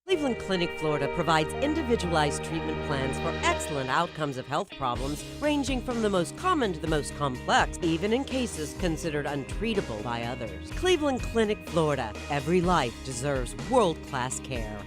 Cleveland Clinic, Florida provides individualized treatment plans for excellent outcomes of health problems ranging from the most common to the most complex, even in cases considered untreatable by others. Cleveland Clinic, Florida. Every life deserves world-class care.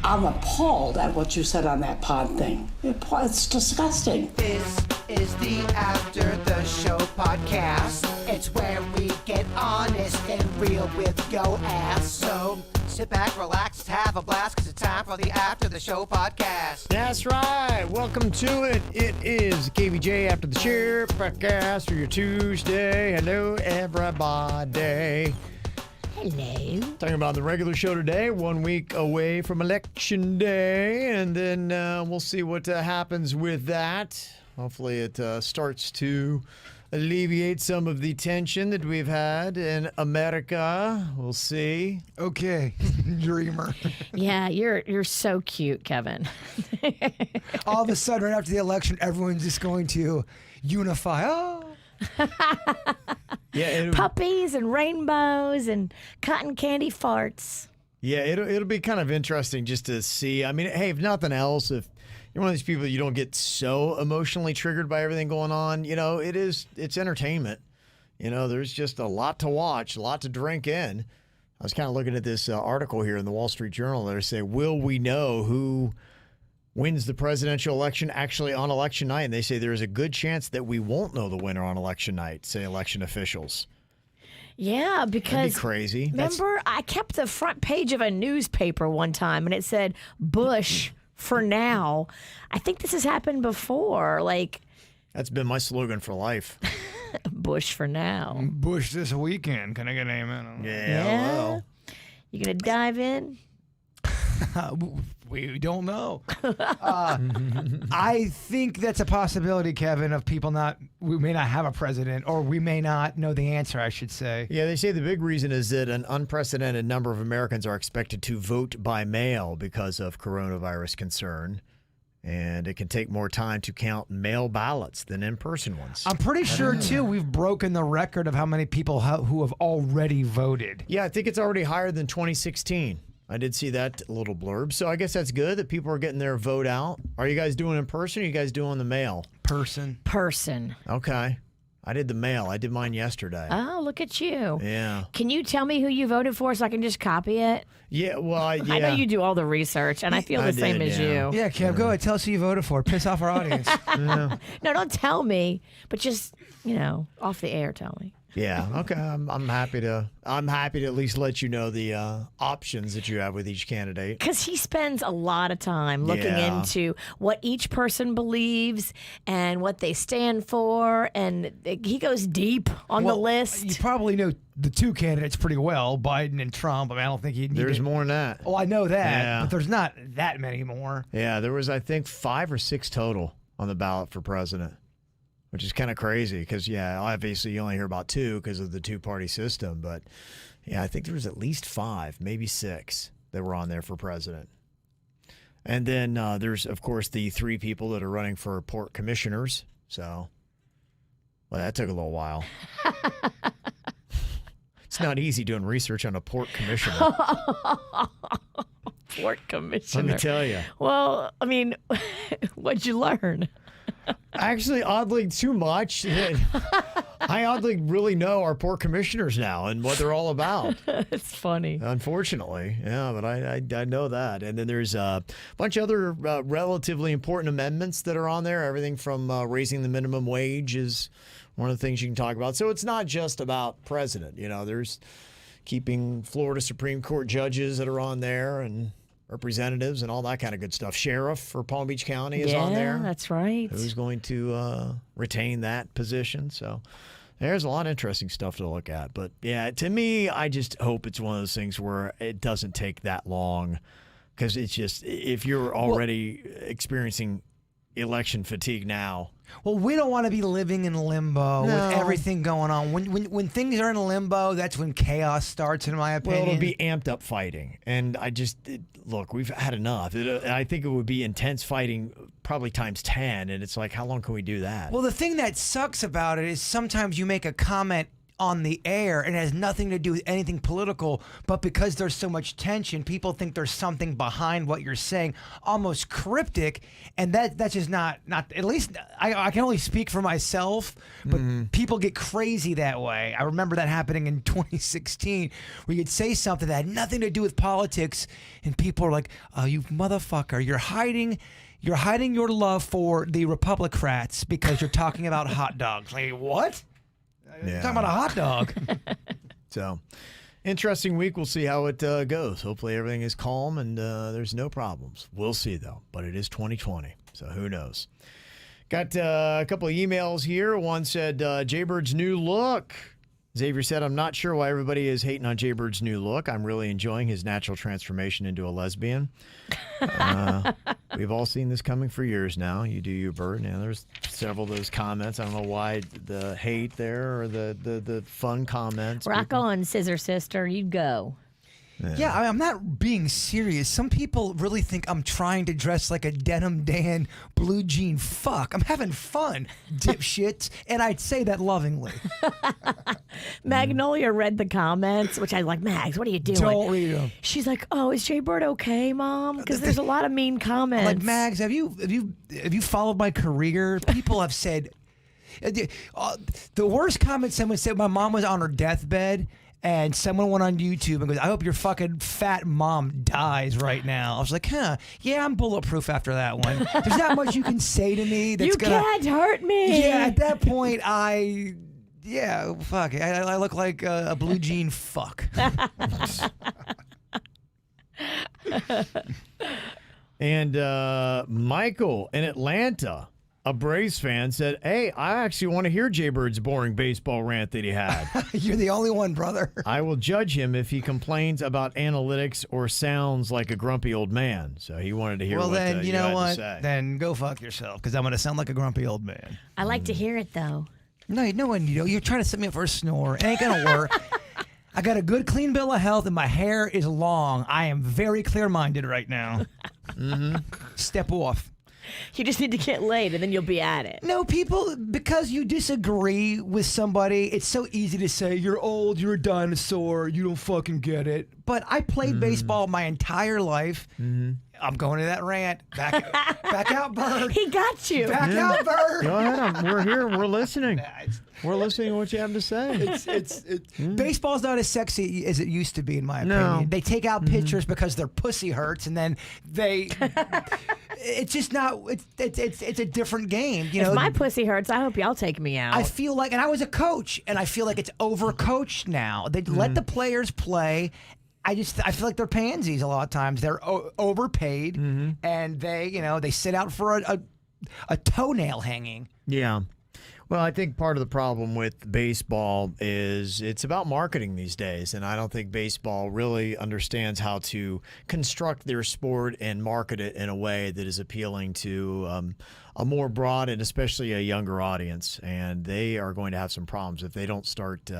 I'm appalled at what you said on that pod thing. It's disgusting. This is the After the Show podcast. It's where we get honest and real with yo ass. So sit back, relax, have a blast, because it's time for the After the Show podcast. That's right. Welcome to it. It is KVJ After the Show podcast for your Tuesday. Hello, everybody. Hello. Talking about the regular show today, 1 week away from Election Day, and then we'll see what happens with that. Hopefully it starts to alleviate some of the tension that we've had in America. We'll see. Okay, dreamer. Yeah, you're so cute, Kevin. All of a sudden, right after the election, everyone's just going to unify. Oh. Yeah, Puppies and rainbows and cotton candy farts. Yeah, it'll be kind of interesting just to see. I mean, hey, if nothing else, if you're one of these people that you don't get so emotionally triggered by everything going on, you know, it's entertainment. You know, there's just a lot to watch, a lot to drink in. I was kind of looking at this article here in the Wall Street Journal that say, will we know who wins the presidential election actually on election night? And they say there's a good chance that we won't know the winner on election night, say election officials. Yeah, because that'd be crazy. Remember, I kept the front page of a newspaper one time and it said Bush for now. I think this has happened before. Like, that's been my slogan for life. Bush for now. Bush this weekend. Can I get an amen? Yeah. Well. You gonna dive in? We don't know. I think that's a possibility, Kevin, of we may not have a president, or we may not know the answer, I should say. Yeah, they say the big reason is that an unprecedented number of Americans are expected to vote by mail because of coronavirus concern. And it can take more time to count mail ballots than in-person ones. I'm pretty sure, too, we've broken the record of how many people who have already voted. Yeah, I think it's already higher than 2016. I did see that little blurb. So I guess that's good that people are getting their vote out. Are you guys doing in person or are you guys doing the mail? Person. Okay. I did the mail. I did mine yesterday. Oh, look at you. Yeah. Can you tell me who you voted for so I can just copy it? Yeah, well, I know you do all the research, and I feel the same as you. Yeah, Kev, go ahead. Tell us who you voted for. Piss off our audience. Yeah. No, don't tell me, but just, off the air, tell me. Yeah, okay. I'm happy to at least let you know the options that you have with each candidate. Because he spends a lot of time looking into what each person believes and what they stand for, and he goes deep on the list. You probably know the two candidates pretty well, Biden and Trump. I mean, I don't think you need There's more than that. Oh, I know that, but there's not that many more. Yeah, there was, I think, 5 or 6 total on the ballot for president. Which is kind of crazy because, obviously you only hear about 2 because of the 2-party system. But, I think there was at least 5, maybe 6 that were on there for president. And then there's, of course, the 3 people that are running for port commissioners. So, that took a little while. It's not easy doing research on a port commissioner. Port commissioner. Let me tell you. Well, I mean, what'd you learn? Actually, oddly, too much. I oddly really know our port commissioners now and what they're all about. It's funny. Unfortunately. Yeah, but I know that. And then there's a bunch of other relatively important amendments that are on there. Everything from raising the minimum wage is one of the things you can talk about. So it's not just about president. There's keeping Florida Supreme Court judges that are on there and representatives and all that kind of good stuff. Sheriff for Palm Beach County is on there. Yeah, that's right. Who's going to retain that position. So there's a lot of interesting stuff to look at. But, to me, I just hope it's one of those things where it doesn't take that long because it's just if you're already experiencing election fatigue now. Well, we don't want to be living in limbo with everything going on. When things are in limbo, that's when chaos starts, in my opinion. Well, it'll be amped up fighting. And look, we've had enough. I think it would be intense fighting probably times 10. And it's like, how long can we do that? Well, the thing that sucks about it is sometimes you make a comment on the air and it has nothing to do with anything political, but because there's so much tension, people think there's something behind what you're saying, almost cryptic, and that's just not at least I can only speak for myself, but people get crazy that way. I remember that happening in 2016 where you'd say something that had nothing to do with politics and people are like, "Oh, you motherfucker, you're hiding your love for the Republicrats because you're talking about hot dogs." Like, what? You're talking about a hot dog. So, interesting week. We'll see how it goes. Hopefully everything is calm and there's no problems. We'll see, though. But it is 2020, so who knows? Got a couple of emails here. One said, Jaybird's new look. Xavier said, I'm not sure why everybody is hating on Jaybird's new look. I'm really enjoying his natural transformation into a lesbian. We've all seen this coming for years now. You do you, Bird. Yeah, there's several of those comments. I don't know why the hate there or the fun comments. Rock on, Scissor Sister. You go. Yeah, I'm not being serious. Some people really think I'm trying to dress like a Denim Dan blue jean fuck. I'm having fun, dipshits, and I'd say that lovingly. Magnolia read the comments, which I was like, Mags, what are you doing? Don't read them. She's like, oh, is Jaybird okay, Mom? Because there's a lot of mean comments. Like, Mags, have you followed my career? People have said the worst comment someone said. My mom was on her deathbed. And someone went on YouTube and goes, I hope your fucking fat mom dies right now. I was like, yeah, I'm bulletproof after that one. There's not much you can say to me that's can't hurt me. Yeah, at that point, fuck it. I look like a blue jean fuck. And Michael in Atlanta, a Braves fan, said, hey, I actually want to hear Jaybird's boring baseball rant that he had. You're the only one, brother. I will judge him if he complains about analytics or sounds like a grumpy old man. So he wanted to hear what then, you know had what? to say. Then go fuck yourself, because I'm going to sound like a grumpy old man. I like to hear it, though. No, you're trying to set me up for a snore. It ain't going to work. I got a good, clean bill of health, and my hair is long. I am very clear-minded right now. Step off. You just need to get laid, and then you'll be at it. No, people, because you disagree with somebody, it's so easy to say, you're old, you're a dinosaur, you don't fucking get it. But I played baseball my entire life. I'm going to that rant. Back out, Bird. He got you. Back out, Bird. Go ahead. We're here. We're listening. We're listening to what you have to say. Baseball's not as sexy as it used to be, in my opinion. No. They take out pitchers because their pussy hurts, and then it's just not. It's a different game. You know, If my pussy hurts, I hope y'all take me out. I feel like, and I was a coach, and I feel like it's overcoached now. They let the players play. I feel like they're pansies a lot of times. They're overpaid, and they sit out for a toenail hanging. Yeah. Well, I think part of the problem with baseball is it's about marketing these days, and I don't think baseball really understands how to construct their sport and market it in a way that is appealing to a more broad and especially a younger audience. And they are going to have some problems if they don't start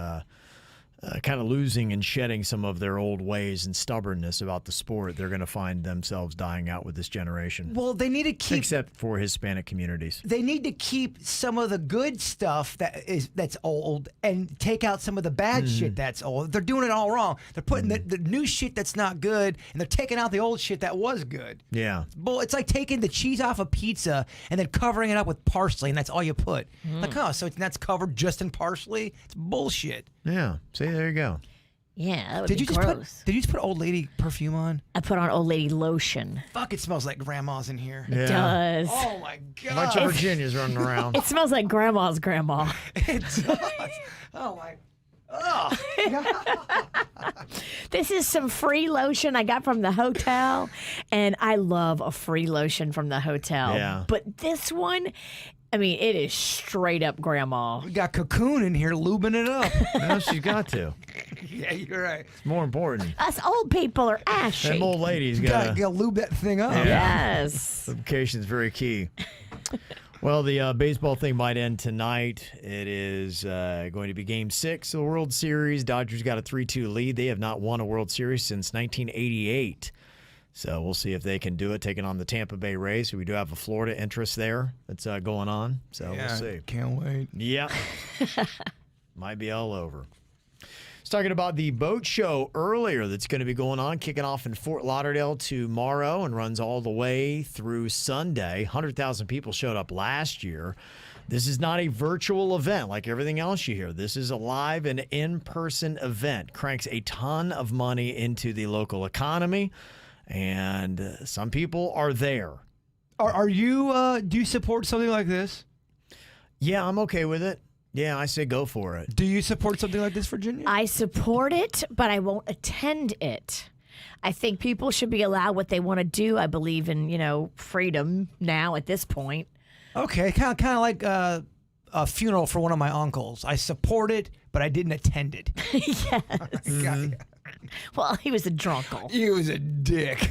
kind of losing and shedding some of their old ways and stubbornness about the sport. They're going to find themselves dying out with this generation. Well, they need to keep, except for Hispanic communities. They need to keep some of the good stuff that's old and take out some of the bad shit that's old. They're doing it all wrong. They're putting the new shit that's not good, and they're taking out the old shit that was good. Yeah. Well, it's like taking the cheese off a pizza and then covering it up with parsley, and that's all you put. Like, so that's covered just in parsley? It's bullshit. Yeah. See, there you go. Yeah, that would Did be you just gross. did you just put old lady perfume on? I put on old lady lotion. Fuck, it smells like grandma's in here. It does. Oh my A bunch god. of Virginians running around. It smells like grandma's grandma. It does. Oh my. Oh. This is some free lotion I got from the hotel, and I love a free lotion from the hotel. Yeah. But this one, I mean, it is straight up grandma. We got Cocoon in here lubing it up. No, she's got to. Yeah, you're right. It's more important. Us old people are ashy. Them old ladies Gotta got lube that thing up. Yes. lubrication is very key. Well, the baseball thing might end tonight. It is going to be Game 6 of the World Series. Dodgers got a 3-2 lead. They have not won a World Series since 1988. So we'll see if they can do it, taking on the Tampa Bay Rays. We do have a Florida interest there that's going on. So we'll see. Can't wait. Yeah. Might be all over. was talking about the boat show earlier that's going to be going on, kicking off in Fort Lauderdale tomorrow and runs all the way through Sunday. 100,000 people showed up last year. This is not a virtual event like everything else you hear. This is a live and in-person event. Cranks a ton of money into the local economy, and some people are there. Are you? Do you support something like this? Yeah, I'm okay with it. Yeah, I say go for it. Do you support something like this, Virginia? I support it, but I won't attend it. I think people should be allowed what they want to do. I believe in, freedom now at this point. Okay, kind of like a funeral for one of my uncles. I support it, but I didn't attend it. Yes. Well, he was a drunkle. He was a dick.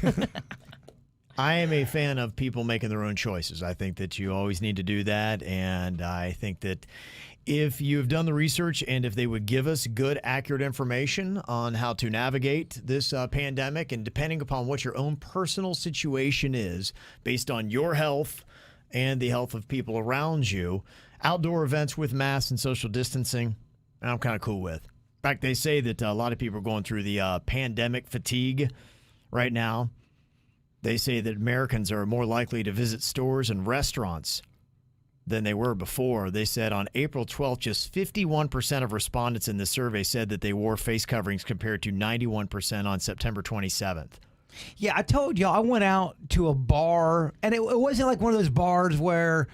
I am a fan of people making their own choices. I think that you always need to do that, and I think that if you've done the research and if they would give us good, accurate information on how to navigate this pandemic, and depending upon what your own personal situation is, based on your health and the health of people around you, outdoor events with masks and social distancing, I'm kind of cool with. In fact, they say that a lot of people are going through the pandemic fatigue right now. They say that Americans are more likely to visit stores and restaurants than they were before. They said on April 12th, just 51% of respondents in the survey said that they wore face coverings compared to 91% on September 27th. Yeah, I told y'all I went out to a bar, and it wasn't like one of those bars where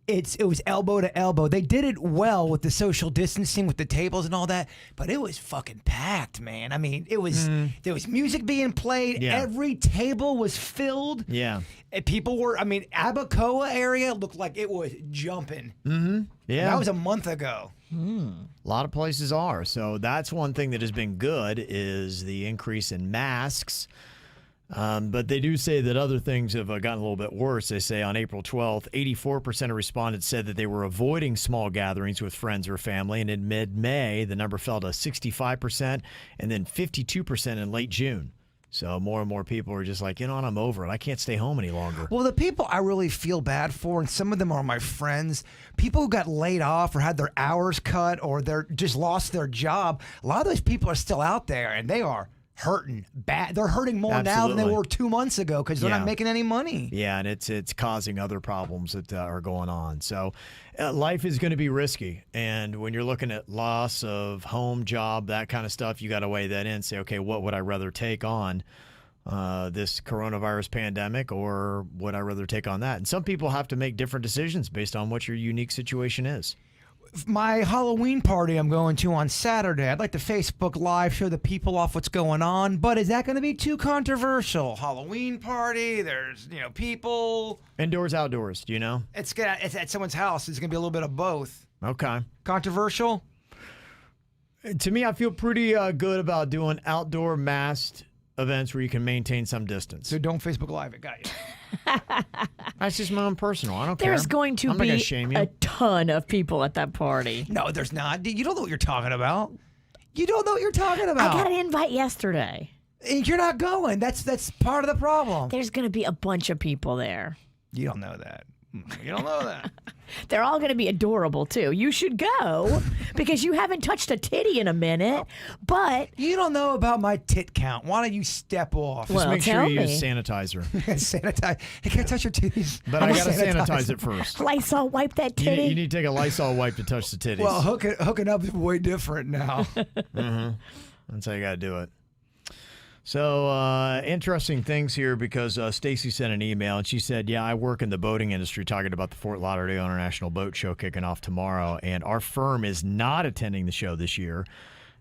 it was elbow to elbow. They did it well with the social distancing, with the tables and all that, but it was fucking packed, man. I mean, there was music being played. Yeah. Every table was filled. Yeah. And people were, Abacoa area looked like it was jumping. Mm-hmm. Yeah. And that was a month ago. A lot of places are. So that's one thing that has been good is the increase in masks. But they do say that other things have gotten a little bit worse. They say on April 12th, 84% of respondents said that they were avoiding small gatherings with friends or family. And in mid-May, the number fell to 65% and then 52% in late June. So more and more people are just like, I'm over it. I can't stay home any longer. Well, the people I really feel bad for, and some of them are my friends, people who got laid off or had their hours cut or they're just lost their job, a lot of those people are still out there, and they are hurting bad. They're hurting more now than they were 2 months ago because they're not making any money. Yeah, and it's causing other problems that are going on. So life is going to be risky. And when you're looking at loss of home, job, that kind of stuff, you got to weigh that in and say, okay, what would I rather take on? This coronavirus pandemic, or would I rather take on that? And some people have to make different decisions based on what your unique situation is. My Halloween party I'm going to on Saturday, I'd like to Facebook Live, show the people off what's going on, but is that going to be too controversial? Halloween party, there's, people. Indoors, outdoors, do you know? It's at someone's house. It's going to be a little bit of both. Okay. Controversial? To me, I feel pretty good about doing outdoor masked events where you can maintain some distance. So don't Facebook Live it. Got you. That's just my own personal. I don't care. There's going to I'm not gonna be shame you. a ton of people at that party. No, there's not. You don't know what you're talking about. You don't know what you're talking about. I got an invite yesterday. And you're not going. That's part of the problem. There's going to be a bunch of people there. You don't know that. You don't know that. They're all going to be adorable, too. You should go because you haven't touched a titty in a minute, but... You don't know about my tit count. Why don't you step off? Just make sure tell you me. use sanitizer. Sanitize. Hey, can't touch your titties. But I got to sanitize it first. Lysol, wipe that You titty. need to take a Lysol wipe to touch the titties. Well, hooking up is way different now. That's how you got to do it. So interesting things here because Stacy sent an email and she said, I work in the boating industry, talking about the Fort Lauderdale International Boat Show kicking off tomorrow. And our firm is not attending the show this year.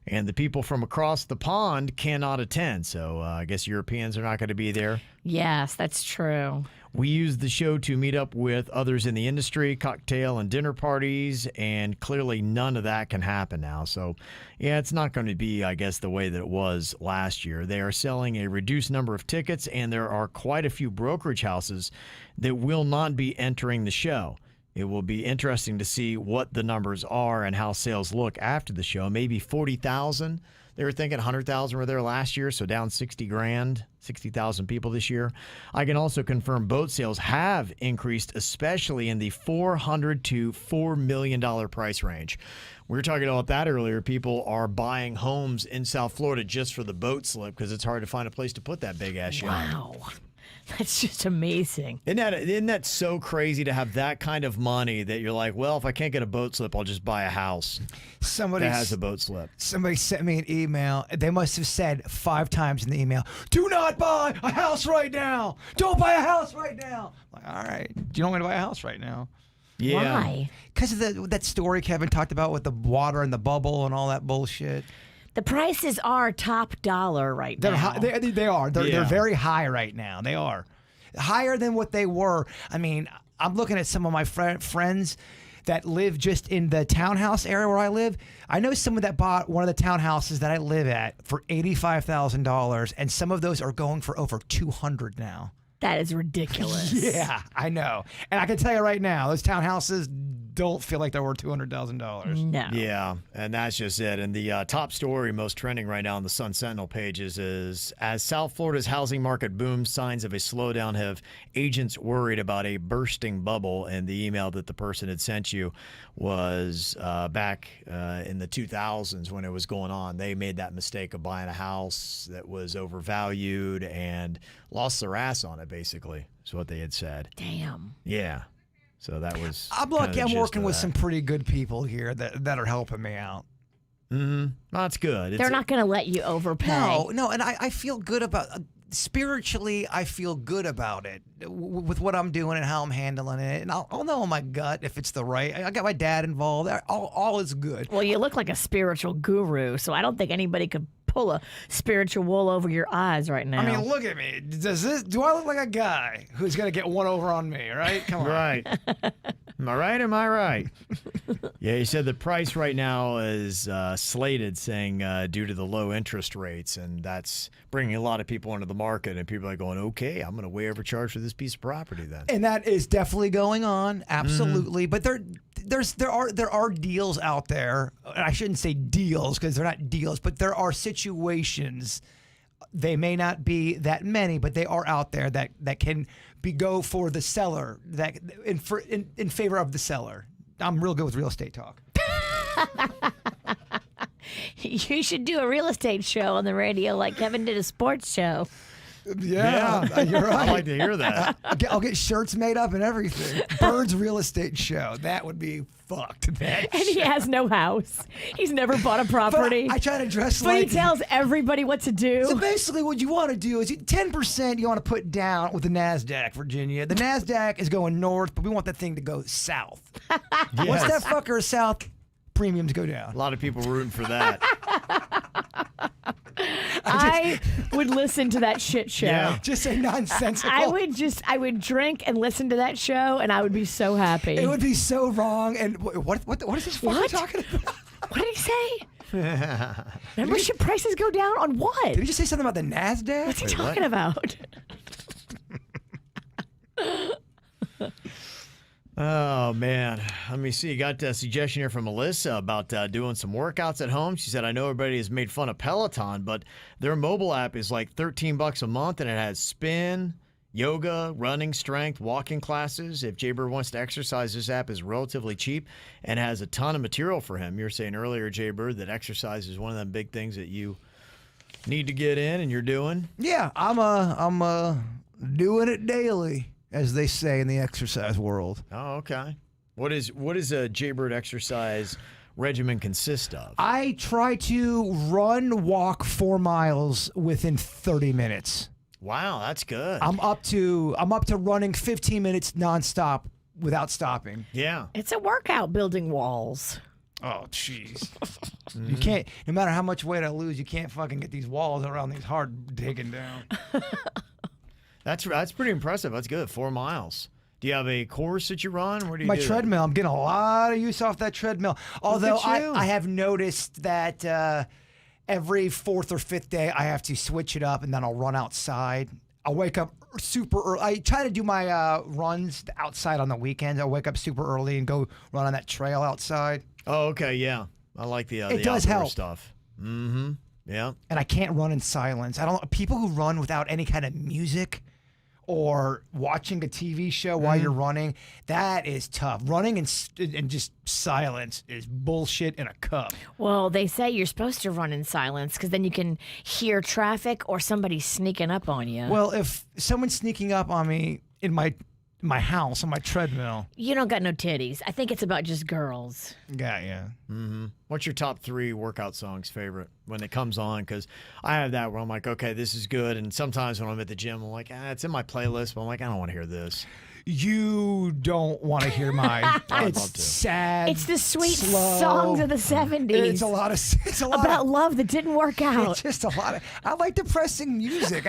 And the people from across the pond cannot attend. So I guess Europeans are not going to be there. Yes, that's true. We use the show to meet up with others in the industry, cocktail and dinner parties, and clearly none of that can happen now. So, it's not going to be, I guess, the way that it was last year. They are selling a reduced number of tickets, and there are quite a few brokerage houses that will not be entering the show. It will be interesting to see what the numbers are and how sales look after the show. Maybe 40,000. They were thinking 100,000 were there last year, so down 60,000 people this year. I can also confirm boat sales have increased, especially in the $400 to $4 million price range. We were talking about that earlier. People are buying homes in South Florida just for the boat slip because it's hard to find a place to put that big-ass yacht. Wow. That's just amazing. Isn't that so crazy to have that kind of money that you're like, well, if I can't get a boat slip, I'll just buy a house that has a boat slip. Somebody sent me an email. They must have said 5 times in the email, do not buy a house right now. Don't buy a house right now. I'm like, all right. Do you don't want me to buy a house right now? Yeah. Why? Because of that story Kevin talked about with the water and the bubble and all that bullshit. The prices are top dollar right They're now. high, they are. They're very high right now. They are. Higher than what they were. I mean, I'm looking at some of my friends that live just in the townhouse area where I live. I know someone that bought one of the townhouses that I live at for $85,000, and some of those are going for over $200,000 now. That is ridiculous. Yeah, I know. And I can tell you right now, those townhouses don't feel like they're worth $200,000. No. Yeah, and that's just it. And the top story, most trending right now on the Sun Sentinel pages is, as South Florida's housing market booms, signs of a slowdown have agents worried about a bursting bubble. And the email that the person had sent you was back in the 2000s when it was going on. They made that mistake of buying a house that was overvalued and lost their ass on it, basically, is what they had said. Damn. Yeah. So that was. I'm lucky I'm working with some pretty good people here that are helping me out. Mm-hmm. That's good. They're not going to let you overpay. No, and I feel good about spiritually. I feel good about it with what I'm doing and how I'm handling it, and I'll know in my gut if it's the right. I got my dad involved. All is good. Well, you look like a spiritual guru, so I don't think anybody could pull a spiritual wool over your eyes right now. I mean, look at me. Do I look like a guy who's gonna get one over on me? Right? Come on. Right. Am I right? Am I right? Yeah, he said the price right now is slated, saying due to the low interest rates, and that's bringing a lot of people into the market, and people are going, okay, I'm going to way overcharge for this piece of property then. And that is definitely going on, absolutely. But there are deals out there. I shouldn't say deals because they're not deals, but there are situations. They may not be that many, but they are out there that can go for the seller, that in favor of the seller. I'm real good with real estate talk. You should do a real estate show on the radio like Kevin did a sports show. Yeah, you're right. I'd like to hear that. I'll get shirts made up and everything. Bird's real estate show. That would be fucked. And he has no house. He's never bought a property. But I try to dress but he tells everybody what to do. So basically what you want to do is 10% you want to put down with the NASDAQ, Virginia. The NASDAQ is going north, but we want that thing to go south. Yes. Once that fucker is south, premiums go down. A lot of people rooting for that. I would listen to that shit show. Yeah. Just say nonsensical. I would drink and listen to that show, and I would be so happy. It would be so wrong. And what is this fucker talking about? What did he say? Membership prices go down on what? Did he just say something about the NASDAQ? What's he talking about? Oh, man. Let me see. Got a suggestion here from Melissa about doing some workouts at home. She said, I know everybody has made fun of Peloton, but their mobile app is like $13 a month, and it has spin, yoga, running, strength, walking classes. If Jaybird wants to exercise, this app is relatively cheap and has a ton of material for him. You were saying earlier, Jaybird, that exercise is one of them big things that you need to get in, and you're doing. Yeah, I'm doing it daily, as they say in the exercise world. Oh, okay. What is a Jaybird exercise regimen consist of? I try to walk 4 miles within 30 minutes. Wow, that's good. I'm up to running 15 minutes nonstop without stopping. Yeah. It's a workout building walls. Oh, jeez. You can't, no matter how much weight I lose, you can't fucking get these walls around these hard digging down. That's pretty impressive. That's good. 4 miles. Do you have a course that you run? Where do you My do treadmill. I'm getting a lot of use off that treadmill. Although I have noticed that every 4th or 5th day I have to switch it up, and then I'll run outside. I wake up super early. I try to do my runs outside on the weekends. I wake up super early and go run on that trail outside. Oh, okay, yeah. I like the does outdoor help. stuff. Mm-hmm. Yeah. And I can't run in silence. People who run without any kind of music or watching a TV show while you're running, that is tough. Running and just silence is bullshit in a cup. Well, they say you're supposed to run in silence because then you can hear traffic or somebody sneaking up on you. Well, if someone's sneaking up on me in my house on my treadmill. You don't got no titties. I think it's about just girls. Yeah. Mm-hmm. What's your top 3 workout songs favorite when it comes on? Because I have that where I'm like, okay, this is good. And sometimes when I'm at the gym, I'm like, it's in my playlist, but I'm like, I don't want to hear this. You don't want to hear my. I'd It's love to. sad. It's the sweet slow. songs of the 70s. It's a lot about love that didn't work out. It's just a lot of. I like depressing music.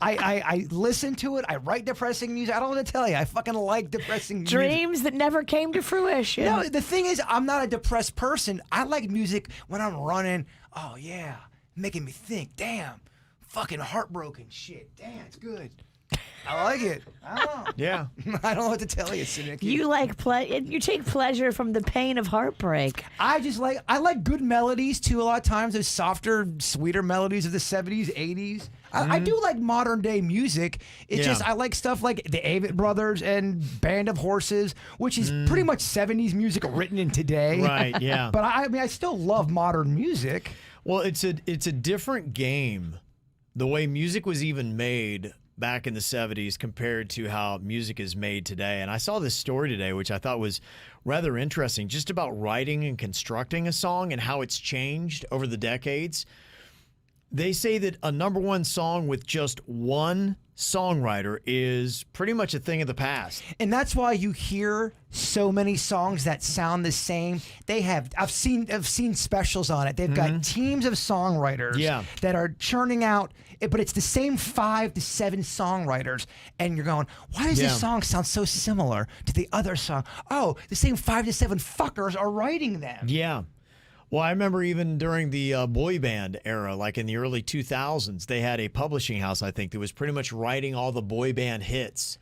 I listen to it. I write depressing music. I don't know what to tell you. I fucking like depressing music. Dreams that never came to fruition. No, the thing is, I'm not a depressed person. I like music when I'm running. Oh yeah, making me think. Damn, fucking heartbroken shit. Damn, it's good. I like it. I don't know. Yeah. I don't know what to tell you, Sinek. You take pleasure from the pain of heartbreak. I like good melodies too. A lot of times, those softer, sweeter melodies of the 70s, 80s. I do like modern day music. It's just I like stuff like the Avett Brothers and Band of Horses, which is pretty much 70s music written in today. Right. Yeah. But I still love modern music. Well, it's a different game. The way music was even made back in the 70s compared to how music is made today. And I saw this story today, which I thought was rather interesting, just about writing and constructing a song and how it's changed over the decades. They say that a number one song with just one songwriter is pretty much a thing of the past. And that's why you hear so many songs that sound the same. I've seen specials on it. They've got teams of songwriters that are churning out, but it's the same 5 to 7 songwriters. And you're going, why does this song sound so similar to the other song? Oh, the same 5 to 7 fuckers are writing them. Yeah. Well, I remember even during the boy band era, like in the early 2000s, they had a publishing house, I think, that was pretty much writing all the boy band hits.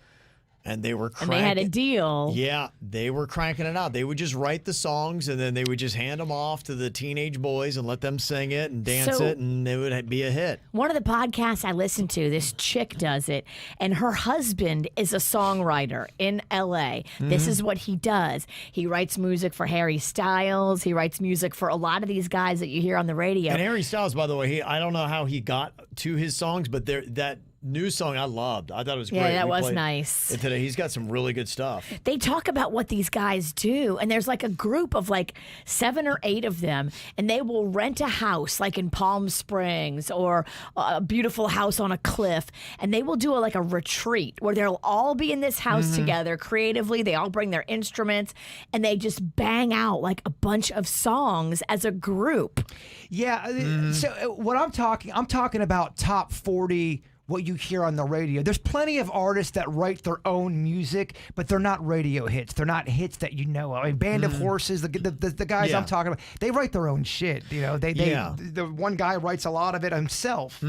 And they were cranking. And they had a deal. Yeah, they were cranking it out. They would just write the songs, and then they would just hand them off to the teenage boys and let them sing it and dance it, and it would be a hit. One of the podcasts I listen to, this chick does it, and her husband is a songwriter in L.A. This is what he does. He writes music for Harry Styles. He writes music for a lot of these guys that you hear on the radio. And Harry Styles, by the way, I don't know how he got to his songs, but that new song I loved. I thought it was great. Yeah, that We was played nice. it today. He's got some really good stuff. They talk about what these guys do, and there's like a group of like 7 or 8 of them, and they will rent a house like in Palm Springs or a beautiful house on a cliff, and they will do like a retreat where they'll all be in this house together creatively. They all bring their instruments, and they just bang out like a bunch of songs as a group. Yeah. So what I'm talking about top 40. What you hear on the radio. There's plenty of artists that write their own music, but they're not radio hits. They're not hits that you know of. I mean, Band of Horses, the guys I'm talking about, they write their own shit. You know, the one guy writes a lot of it himself.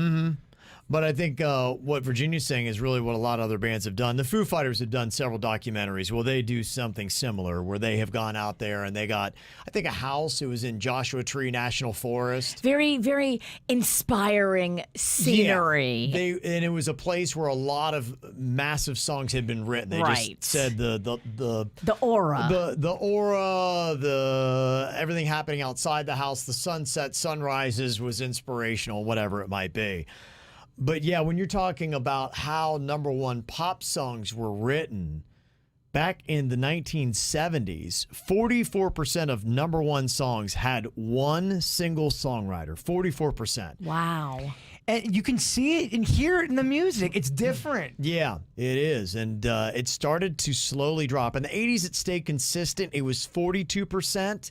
But I think what Virginia's saying is really what a lot of other bands have done. The Foo Fighters have done several documentaries. Well, they do something similar where they have gone out there and they got, I think, a house. It was in Joshua Tree National Forest. Very, very inspiring scenery. Yeah. And it was a place where a lot of massive songs had been written. They just said the aura. The aura, the everything happening outside the house, the sunset, sunrises was inspirational, whatever it might be. But yeah, when you're talking about how number one pop songs were written back in the 1970s, 44% of number one songs had one single songwriter. 44%. Wow. And you can see it and hear it in the music. It's different. Yeah, it is. And it started to slowly drop. In the 80s, it stayed consistent. It was 42%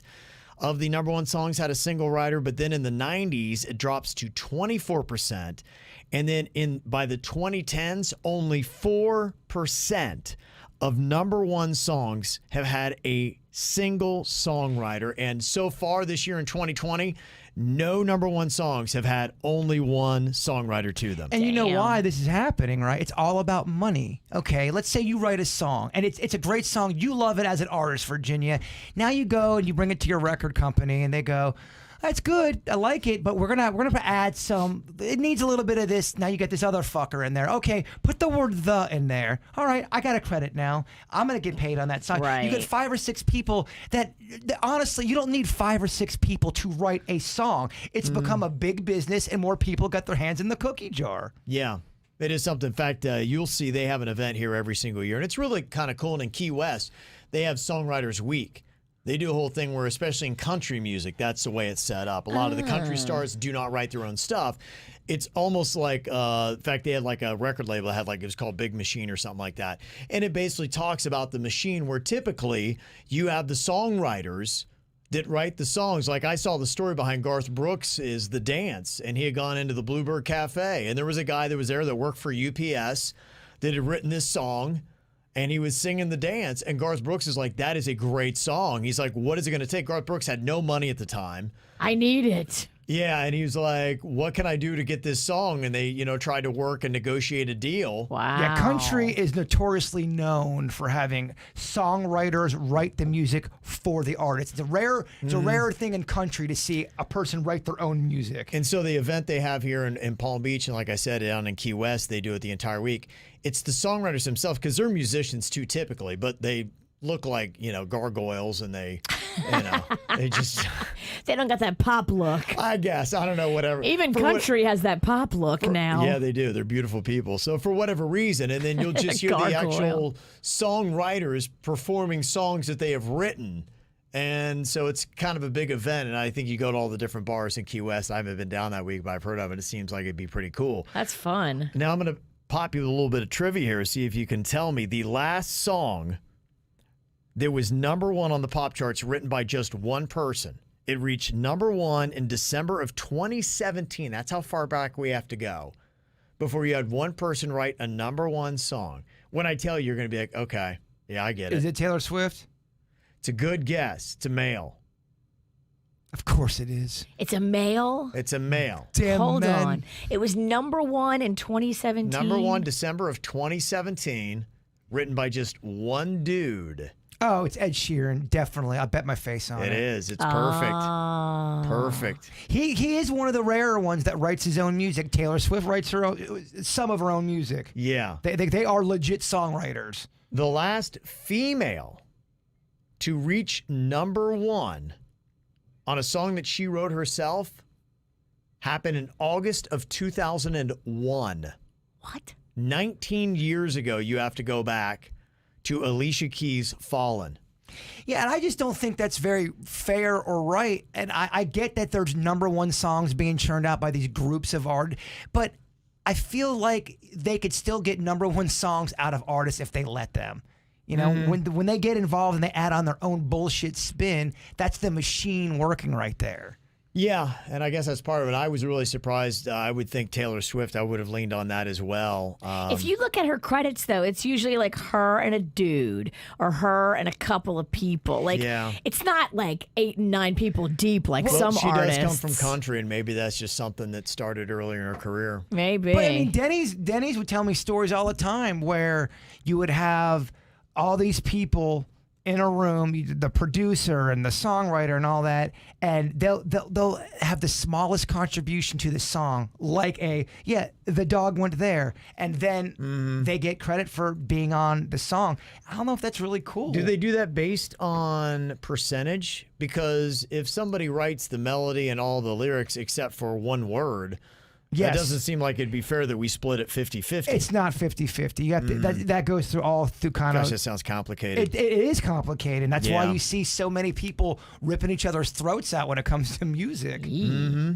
of the number one songs had a single writer. But then in the 90s, it drops to 24%. And then by the 2010s, only 4% of number one songs have had a single songwriter. And so far this year in 2020, no number one songs have had only one songwriter to them. And you know Damn. why this is happening, right? It's all about money. Okay, let's say you write a song, and it's a great song. You love it as an artist, Virginia. Now you go and you bring it to your record company, and they go, "That's good. I like it, but we're gonna add some. It needs a little bit of this. Now you get this other fucker in there. Okay, put the word 'the' in there. All right, I got a credit now. I'm gonna get paid on that song. Right. You get 5 or 6 people that honestly, you don't need 5 or 6 people to write a song. It's become a big business, and more people got their hands in the cookie jar. Yeah, it is something. In fact, you'll see they have an event here every single year, and it's really kind of cool. And in Key West, they have Songwriters Week. They do a whole thing where, especially in country music, that's the way it's set up. A lot of the country stars do not write their own stuff. It's almost like, in fact, they had like a record label that had like, it was called Big Machine or something like that. And it basically talks about the machine where typically you have the songwriters that write the songs. Like I saw the story behind Garth Brooks is The Dance, and he had gone into the Bluebird Cafe. And there was a guy that was there that worked for UPS that had written this song. And he was singing The Dance, and Garth Brooks is like, that is a great song. He's like, what is it going to take? Garth Brooks had no money at the time. I need it. Yeah, and he was like, what can I do to get this song? And they, tried to work and negotiate a deal. Wow. Yeah, country is notoriously known for having songwriters write the music for the artist. It's a rare thing in country to see a person write their own music. And so the event they have here in Palm Beach, and like I said, down in Key West, they do it the entire week. It's the songwriters themselves, because they're musicians too typically, but they look like, gargoyles, and they just... They don't got that pop look. I guess. I don't know, whatever. Even country has that pop look now. Yeah, they do. They're beautiful people. So for whatever reason, and then you'll just hear the actual songwriters performing songs that they have written. And so it's kind of a big event, and I think you go to all the different bars in Key West. I haven't been down that week, but I've heard of it. It seems like it'd be pretty cool. That's fun. Now I'm going to pop you with a little bit of trivia here, see if you can tell me the last song that was number one on the pop charts written by just one person. It reached number one in December of 2017. That's how far back we have to go before you had one person write a number one song. When I tell you, you're going to be like, okay, yeah, I get it. Is it Taylor Swift? It's a good guess. It's a male. Of course it is. It's a male? It's a male. Damn Hold men. on. It was number one in 2017. Number one, December of 2017, written by just one dude. Oh, it's Ed Sheeran, definitely. I bet my face on it. It is. It's perfect. Perfect. He is one of the rarer ones that writes his own music. Taylor Swift writes some of her own music. Yeah. They are legit songwriters. The last female to reach number one on a song that she wrote herself happened in August of 2001. What? 19 years ago, you have to go back to Alicia Keys' Fallen. Yeah, and I just don't think that's very fair or right. And I get that there's number one songs being churned out by these groups of art, but I feel like they could still get number one songs out of artists if they let them. When they get involved and they add on their own bullshit spin, that's the machine working right there. Yeah, and I guess that's part of it. I was really surprised. I would think Taylor Swift, I would have leaned on that as well. If you look at her credits, though, it's usually like her and a dude or her and a couple of people. Like, It's not like 8 and 9 people deep like some she artists. She does come from country, and maybe that's just something that started early in her career. Maybe. But I mean, Denny's would tell me stories all the time where you would have all these people in a room, the producer and the songwriter and all that, and they'll have the smallest contribution to the song, like the dog went there, and then they get credit for being on the song. I don't know if that's really cool. Do they do that based on percentage? Because if somebody writes the melody and all the lyrics except for one word, Yes. That doesn't seem like it'd be fair that we split it 50-50. It's not 50-50. You got that goes through kind of. Gosh, that sounds complicated. It is complicated. And that's why you see so many people ripping each other's throats out when it comes to music. Mm-hmm.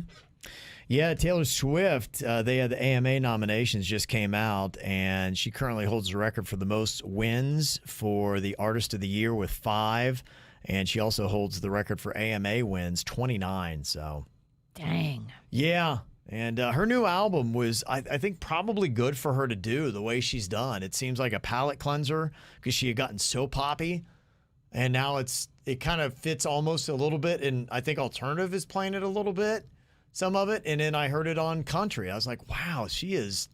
Yeah, Taylor Swift, they had the AMA nominations just came out, and she currently holds the record for the most wins for the Artist of the Year with 5, and she also holds the record for AMA wins, 29. So, dang. Yeah. And her new album was, I think, probably good for her to do the way she's done. It seems like a palate cleanser because she had gotten so poppy. And now it kind of fits almost a little bit, and I think alternative is playing it a little bit, some of it, and then I heard it on country. I was like, wow, she is.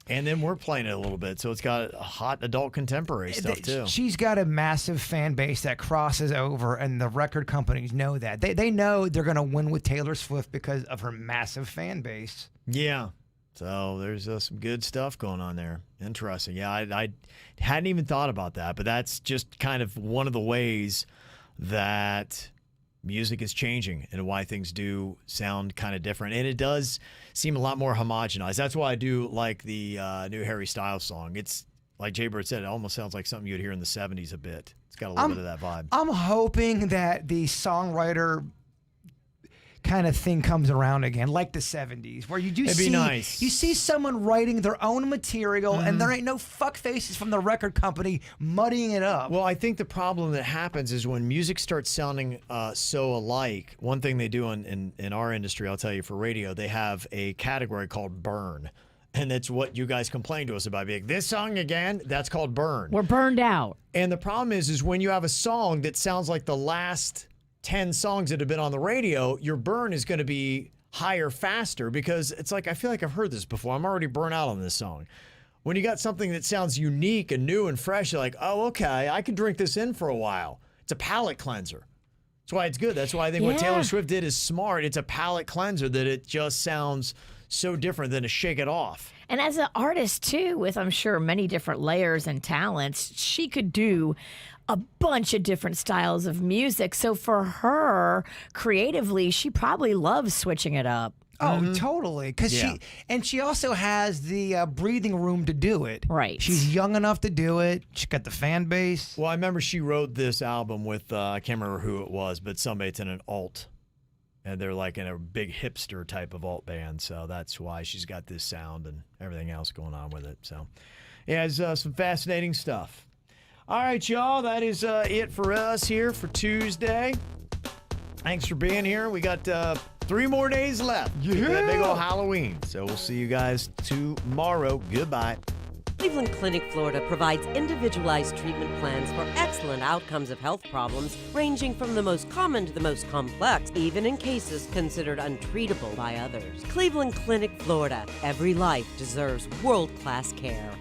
And then we're playing it a little bit, so it's got hot adult contemporary stuff too. She's got a massive fan base that crosses over, and the record companies know that. They know they're going to win with Taylor Swift because of her massive fan base. Yeah. So there's some good stuff going on there. Interesting. Yeah, I hadn't even thought about that, but that's just kind of one of the ways that music is changing and why things do sound kind of different. And it does seem a lot more homogenized. That's why I do like the new Harry Styles song. It's like Jay Bird said, it almost sounds like something you'd hear in the 70s a bit. It's got a little bit of that vibe. I'm hoping that the songwriter kind of thing comes around again, like the 70s, where you do It'd see be nice. you see someone writing their own material, and there ain't no fuck faces from the record company muddying it up. Well, I think the problem that happens is when music starts sounding so alike. One thing they do in our industry, I'll tell you, for radio, they have a category called burn. And that's what you guys complain to us about. Being this song again, that's called burn. We're burned out. And the problem is when you have a song that sounds like the last 10 songs that have been on the radio, your burn is going to be higher faster because it's like, I feel like I've heard this before. I'm already burnt out on this song. When you got something that sounds unique and new and fresh, you're like, oh, okay, I can drink this in for a while. It's a palate cleanser. That's why it's good. That's why I think what Taylor Swift did is smart. It's a palate cleanser that it just sounds so different than to shake it off. And as an artist, too, with, I'm sure, many different layers and talents, she could do a bunch of different styles of music. So for her, creatively, she probably loves switching it up. Oh, totally. Because she also has the breathing room to do it. Right. She's young enough to do it. She's got the fan base. Well, I remember she wrote this album with, I can't remember who it was, but somebody, it's in an alt. And they're like in a big hipster type of alt band. So that's why she's got this sound and everything else going on with it. So, yeah, it's some fascinating stuff. All right, y'all, that is it for us here for Tuesday. Thanks for being here. We got 3 more days left. Yeah. That big old Halloween. So we'll see you guys tomorrow. Goodbye. Cleveland Clinic, Florida provides individualized treatment plans for excellent outcomes of health problems ranging from the most common to the most complex, even in cases considered untreatable by others. Cleveland Clinic, Florida. Every life deserves world-class care.